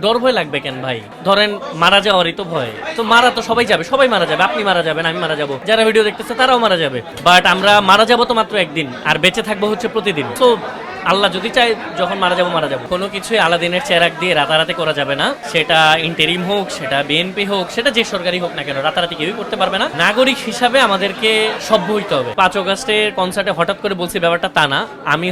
ডর ভয় লাগবে কেন ভাই? ধরেন মারা যাওয়ারই তো ভয়। তো মারা তো সবাই যাবে, সবাই মারা যাবে, আপনি মারা যাবেন, আমি মারা যাবো, যারা ভিডিও দেখতেছে তারাও মারা যাবে। বাট আমরা মারা যাবো তো মাত্র একদিন, আর বেঁচে থাকবো হচ্ছে প্রতিদিন। তো আল্লাহ যদি চায় যখন মারা যাবো মারা যাবো। কোনো কিছুই আলাদিনের চেরাগ দিয়ে রাতারাতি করা যাবে না। সেটা ইন্টেরিম হোক, সেটা বিএনপি হোক, সেটা যে সরকারি হোক না কেন, রাতারাতি কেউই করতে পারবে না। নাগরিক হিসাবে আমাদেরকে সভ্য হইতে হবে। 5 অগাস্টের কনসার্টে হঠাৎ করে বলছি ব্যাপারটা তা না। আমি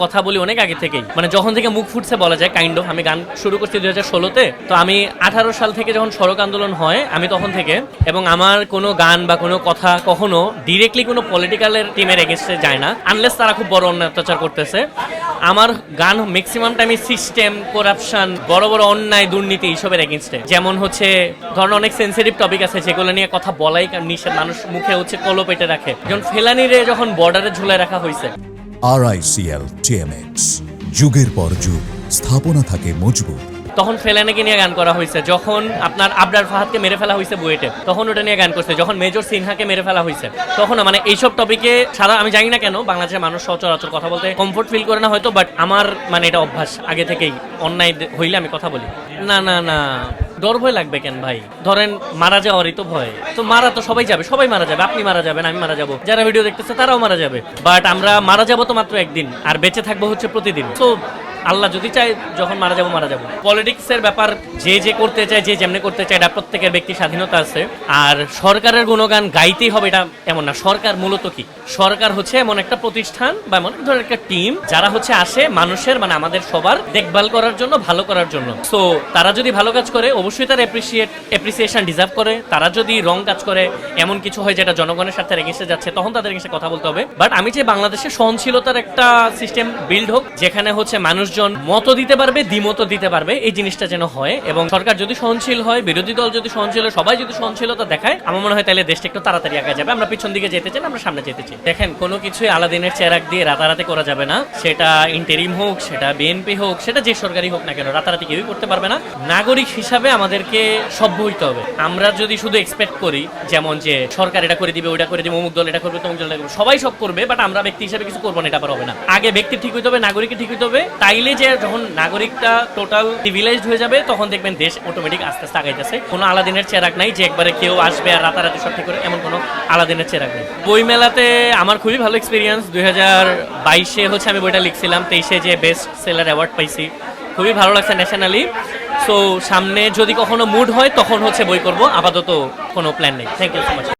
কথা বলি অনেক আগে থেকেই, মানে যখন থেকে মুখ ফুটছে বলা যায় কাইন্ড অফ। আমি গান শুরু করছি 2016-তে। তো আমি 18 সাল থেকে যখন সড়ক আন্দোলন হয় আমি তখন থেকে, এবং আমার কোনো গান বা কোনো কথা কখনো ডিরেক্টলি কোনো পলিটিক্যালের টিমের এগেনস্টে যায় না, আনলেস তারা খুব বড় অন্যায় অত্যাচার করতেছে। আমার গান ম্যাক্সিমাম টাইমে সিস্টেম, করাপশন, বড় বড় অন্যায়, দুর্নীতি এইসবের এগেনস্টে। যেমন হচ্ছে ধরুন অনেক সেন্সিটিভ টপিক আছে যেগুলো নিয়ে কথা বলাই নিষেধ, মানুষ মুখে হচ্ছে কলো পেটে রাখে। যেমন ফেলানিরে যখন বর্ডারে ঝুলায় রাখা হয়েছে। RICL TMX, যুগের পর যুগ স্থাপনা থাকে মজবুত। তখন ফেলানিকে নিয়ে গান করা হয়েছে। যখন আপনার আবরার ফাহাদকে মেরে ফেলা হয়েছে বুয়েটে, তখন ওটা নিয়ে গান করছে। যখন মেজর সিনহাকে মেরে ফেলা হয়েছে তখন, মানে এইসব টপিকে সারা আমি জানি না কেন বাংলাদেশের মানুষ সচরাচর কথা বলতে কমফোর্ট ফিল করে না হয়তো, বাট আমার মানে এটা অভ্যাস আগে থেকেই। অন্যায় হইলে আমি কথা বলি। না না না, ডর ভয় লাগবে কেন ভাই? ধরেন মারা যাওয়ারই তো ভয়। তো মারা তো সবাই যাবে, সবাই মারা যাবে, আপনি মারা যাবেন, আমি মারা যাবো, যারা ভিডিও দেখতেছে তারাও মারা যাবে। বাট আমরা মারা যাবো তো মাত্র একদিন, আর বেঁচে থাকবো হচ্ছে প্রতিদিন। তো আল্লাহ যদি চায় যখন মারা যাবো মারা যাবো। পলিটিক্সের ব্যাপার যে করতে চায়, যে যেমনি করতে চায়, এটা প্রত্যেকের ব্যক্তি স্বাধীনতা আছে। আর সরকারের গুণগান গাইতেই হবে এটা এমন না। সরকার মূলত কি? সরকার হচ্ছে এমন একটা প্রতিষ্ঠান বা এমন ধরনের একটা টিম যারা হচ্ছে আসে মানুষের, মানে আমাদের সবার দেখভাল করার জন্য, ভালো করার জন্য। সো তারা যদি ভালো কাজ করে অবশ্যই তারা অ্যাপ্রিসিয়েশন ডিজার্ভ করে। তারা যদি রং কাজ করে, এমন কিছু হয় যেটা জনগণের সাথে এগেন্সে যাচ্ছে, তখন তাদের এগেন্সে কথা বলতে হবে। বাট আমি চাই বাংলাদেশে সহনশীলতার একটা সিস্টেম বিল্ড হোক, যেখানে হচ্ছে মানুষজন মত দিতে পারবে, দ্বিমত দিতে পারবে, এই জিনিসটা যেন হয়। এবং সরকার যদি সহনশীল হয়, বিরোধী দল যদি সহনশীল হয়, সবাই যদি সহনশীলতা দেখায়, আমার মনে হয় তাহলে দেশটা একটু তাড়াতাড়ি আগে যাবে। আমরা পিছন দিকে যেতে চাই না, আমরা সামনে যেতে চাই। দেখেন, কোনো কিছুই আলাদিনের চেরাগ দিয়ে রাতারাতি করা যাবে না। সেটা ইন্টেরিম হোক, সেটা বিএনপি হোক, সেটা যে সরকারি হোক না কেন, রাতারাতি কেউই করতে পারবে না। নাগরিক হিসাবে আমাদেরকে সভ্য হইতে হবে। আমরা যদি শুধু এক্সপেক্ট করি যেমন যে সরকার এটা করে দিবে, ওইটা করে দিবে, অমুক দল এটা করবে, তমুক দল এটা করবে, সবাই সব করবে, বাট আমরা ব্যক্তি হিসাবে কিছু করবো না, এটা আবার হবে না। আগে ব্যক্তি ঠিক হইতে হবে, নাগরিক ঠিক হইতে হবে। তাইলে যে যখন নাগরিকটা টোটাল সিভিলাইজড হয়ে যাবে, তখন দেখবেন দেশ অটোমেটিক আস্তে আস্তে আগাইতেছে। কোনো আলাদিনের চেরাগ নাই যে একবারে কেউ আসবে আর রাতারাতি সব ঠিক করে, এমন কোনো আলাদিনের চেরাগ নেই। বই মেলাতে আমার খুবই ভালো এক্সপিরিয়েন্স। 2022-এ হচ্ছে আমি বইটা লিখছিলাম, 23-এ যে বেস্ট সেলার অ্যাওয়ার্ড পাইছি, খুবই ভালো লাগছে ন্যাশনালি। সো সামনে যদি কখনো মুড হয় তখন হচ্ছে বই করবো, আপাতত কোনো প্ল্যান নেই। Thank you so much.